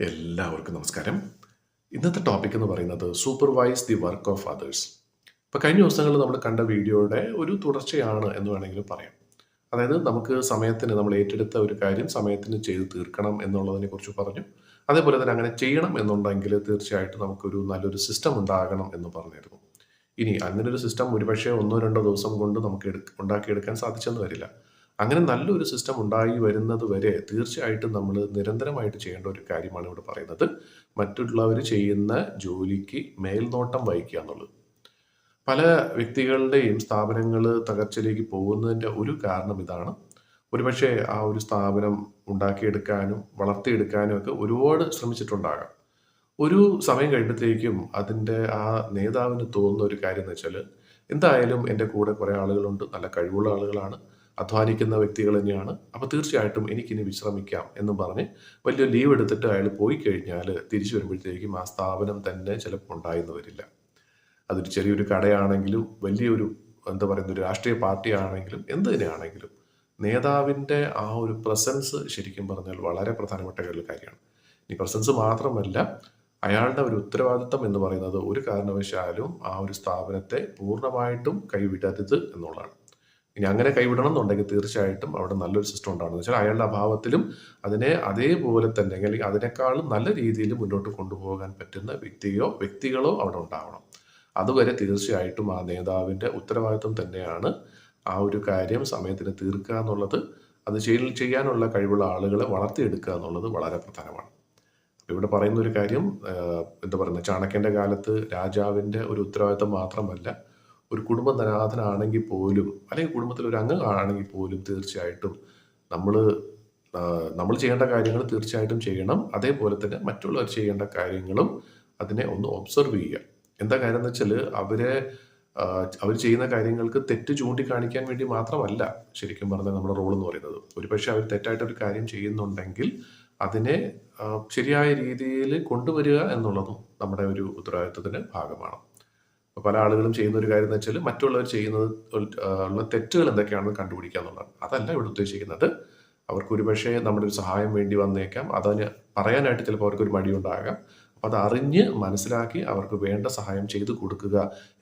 എല്ലാവർക്കും നമസ്കാരം. ഇന്നത്തെ ടോപ്പിക് എന്ന് പറയുന്നത് supervise the work of others. ഇപ്പോൾ കഴിഞ്ഞ ദിവസങ്ങളിൽ നമ്മൾ കണ്ട വീഡിയോയുടെ ഒരു തുടർച്ചയാണ് എന്ന് വേണമെങ്കിലും പറയാം. അതായത് നമുക്ക് സമയത്തിന് നമ്മൾ ഏറ്റെടുത്ത ഒരു കാര്യം സമയത്തിന് ചെയ്ത് തീർക്കണം എന്നുള്ളതിനെ കുറിച്ച് പറഞ്ഞു. അതേപോലെ തന്നെ അങ്ങനെ ചെയ്യണം എന്നുണ്ടെങ്കിൽ തീർച്ചയായിട്ടും നമുക്കൊരു നല്ലൊരു സിസ്റ്റം ഉണ്ടാകണം എന്ന് പറഞ്ഞിരുന്നു. ഇനി അങ്ങനെ ഒരു സിസ്റ്റം ഒരുപക്ഷെ 1-2 ദിവസം കൊണ്ട് നമുക്ക് ഉണ്ടാക്കിയെടുക്കാൻ സാധിച്ചെന്ന് വരില്ല. അങ്ങനെ നല്ലൊരു സിസ്റ്റം ഉണ്ടായി വരുന്നത് വരെ തീർച്ചയായിട്ടും നമ്മൾ നിരന്തരമായിട്ട് ചെയ്യേണ്ട ഒരു കാര്യമാണ് ഇവിടെ പറയുന്നത്. മറ്റുള്ളവർ ചെയ്യുന്ന ജോലിക്ക് മേൽനോട്ടം വഹിക്കുക എന്നുള്ളത്. പല വ്യക്തികളുടെയും സ്ഥാപനങ്ങൾ തകർച്ചയിലേക്ക് പോകുന്നതിൻ്റെ ഒരു കാരണം ഇതാണ്. ഒരുപക്ഷെ ആ ഒരു സ്ഥാപനം ഉണ്ടാക്കിയെടുക്കാനും വളർത്തിയെടുക്കാനും ഒക്കെ ഒരുപാട് ശ്രമിച്ചിട്ടുണ്ടാകാം. ഒരു സമയം കഴിയുമ്പോഴത്തേക്കും അതിൻ്റെ ആ നേതാവിന് തോന്നുന്ന ഒരു കാര്യം എന്ന് വെച്ചാൽ, എന്തായാലും എൻ്റെ കൂടെ കുറേ ആളുകളുണ്ട്, നല്ല കഴിവുള്ള ആളുകളാണ്, അധ്വാനിക്കുന്ന വ്യക്തികൾ തന്നെയാണ്, അപ്പോൾ തീർച്ചയായിട്ടും എനിക്കിനി വിശ്രമിക്കാം എന്നും പറഞ്ഞ് വലിയ ലീവ് എടുത്തിട്ട് അയാൾ പോയി കഴിഞ്ഞാൽ തിരിച്ചു വരുമ്പോഴത്തേക്കും ആ സ്ഥാപനം തന്നെ ചിലപ്പോൾ ഉണ്ടായെന്ന് വരില്ല. അതൊരു ചെറിയൊരു കടയാണെങ്കിലും വലിയൊരു എന്താ പറയുന്ന ഒരു രാഷ്ട്രീയ പാർട്ടി ആണെങ്കിലും എന്ത് തന്നെയാണെങ്കിലും നേതാവിൻ്റെ ആ ഒരു പ്രസൻസ് ശരിക്കും പറഞ്ഞാൽ വളരെ പ്രധാനപ്പെട്ട ഒരു കാര്യമാണ്. ഈ പ്രസൻസ് മാത്രമല്ല, അയാളുടെ ഒരു ഉത്തരവാദിത്തം എന്ന് പറയുന്നത് ഒരു കാരണവശാലും ആ ഒരു സ്ഥാപനത്തെ പൂർണ്ണമായിട്ടും കൈവിടരുത് എന്നുള്ളതാണ്. ഇനി അങ്ങനെ കൈവിടണം എന്നുണ്ടെങ്കിൽ തീർച്ചയായിട്ടും അവിടെ നല്ലൊരു സിസ്റ്റം ഉണ്ടാകണമെന്ന് വെച്ചാൽ അയാളുടെ അഭാവത്തിലും അതിനെ അതേപോലെ തന്നെ അല്ലെങ്കിൽ അതിനേക്കാളും നല്ല രീതിയിൽ മുന്നോട്ട് കൊണ്ടുപോകാൻ പറ്റുന്ന വ്യക്തികളോ അവിടെ ഉണ്ടാവണം. അതുവരെ തീർച്ചയായിട്ടും ആ നേതാവിൻ്റെ ഉത്തരവാദിത്വം തന്നെയാണ് ആ ഒരു കാര്യം സമയത്തിന് തീർക്കുക എന്നുള്ളത്. അത് ചെയ്യാനുള്ള കഴിവുള്ള ആളുകളെ വളർത്തിയെടുക്കുക എന്നുള്ളത് വളരെ പ്രധാനമാണ്. ഇവിടെ പറയുന്ന ഒരു കാര്യം എന്താ പറയുന്നത്, ചാണക്യൻ്റെ കാലത്ത് രാജാവിൻ്റെ ഒരു ഉത്തരവാദിത്തം മാത്രമല്ല, ഒരു കുടുംബനാഥനാണെങ്കിൽ പോലും അല്ലെങ്കിൽ കുടുംബത്തിൽ ഒരു അംഗമാണെങ്കിൽ പോലും തീർച്ചയായിട്ടും നമ്മൾ ചെയ്യേണ്ട കാര്യങ്ങൾ തീർച്ചയായിട്ടും ചെയ്യണം. അതേപോലെ തന്നെ മറ്റുള്ളവർ ചെയ്യേണ്ട കാര്യങ്ങളും അതിനെ ഒന്ന് ഒബ്സർവ് ചെയ്യുക. എന്താ കാര്യം എന്ന് വെച്ചാൽ അവർ ചെയ്യുന്ന കാര്യങ്ങൾക്ക് തെറ്റ് ചൂണ്ടിക്കാണിക്കാൻ വേണ്ടി മാത്രമല്ല ശരിക്കും പറഞ്ഞാൽ നമ്മുടെ റോൾ എന്ന് പറയുന്നത്. ഒരുപക്ഷെ അവർ തെറ്റായിട്ടൊരു കാര്യം ചെയ്യുന്നുണ്ടെങ്കിൽ അതിനെ ശരിയായ രീതിയിൽ കൊണ്ടുവരിക എന്നുള്ളതും നമ്മുടെ ഒരു ഉത്തരവാദിത്വത്തിൻ്റെ ഭാഗമാണ്. പല ആളുകളും ചെയ്യുന്ന ഒരു കാര്യം എന്ന് വെച്ചാൽ മറ്റുള്ളവർ ചെയ്യുന്നത് ഉള്ള തെറ്റുകൾ എന്തൊക്കെയാണെന്ന് കണ്ടുപിടിക്കുക എന്നുള്ളതാണ്. അതല്ല ഇവിടെ ഉദ്ദേശിക്കുന്നത്. അവർക്ക് ഒരുപക്ഷെ നമ്മുടെ ഒരു സഹായം വേണ്ടി വന്നേക്കാം. അതിന് പറയാനായിട്ട് ചിലപ്പോൾ അവർക്കൊരു മടിയുണ്ടാകാം. അപ്പം അത് അറിഞ്ഞ് മനസ്സിലാക്കി അവർക്ക് വേണ്ട സഹായം ചെയ്തു കൊടുക്കുക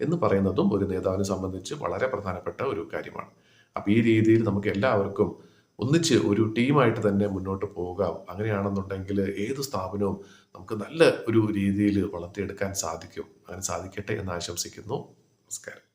എന്ന് പറയുന്നതും ഒരു നേതാവിനെ സംബന്ധിച്ച് വളരെ പ്രധാനപ്പെട്ട ഒരു കാര്യമാണ്. അപ്പോൾ ഈ രീതിയിൽ നമുക്ക് എല്ലാവർക്കും ഒന്നിച്ച് ഒരു ടീമായിട്ട് തന്നെ മുന്നോട്ട് പോകാം. അങ്ങനെയാണെന്നുണ്ടെങ്കിൽ ഏത് സ്ഥാപനവും നമുക്ക് നല്ല ഒരു രീതിയിൽ വളർത്തിയെടുക്കാൻ സാധിക്കും. അങ്ങനെ സാധിക്കട്ടെ എന്ന് ആശംസിക്കുന്നു. നമസ്കാരം.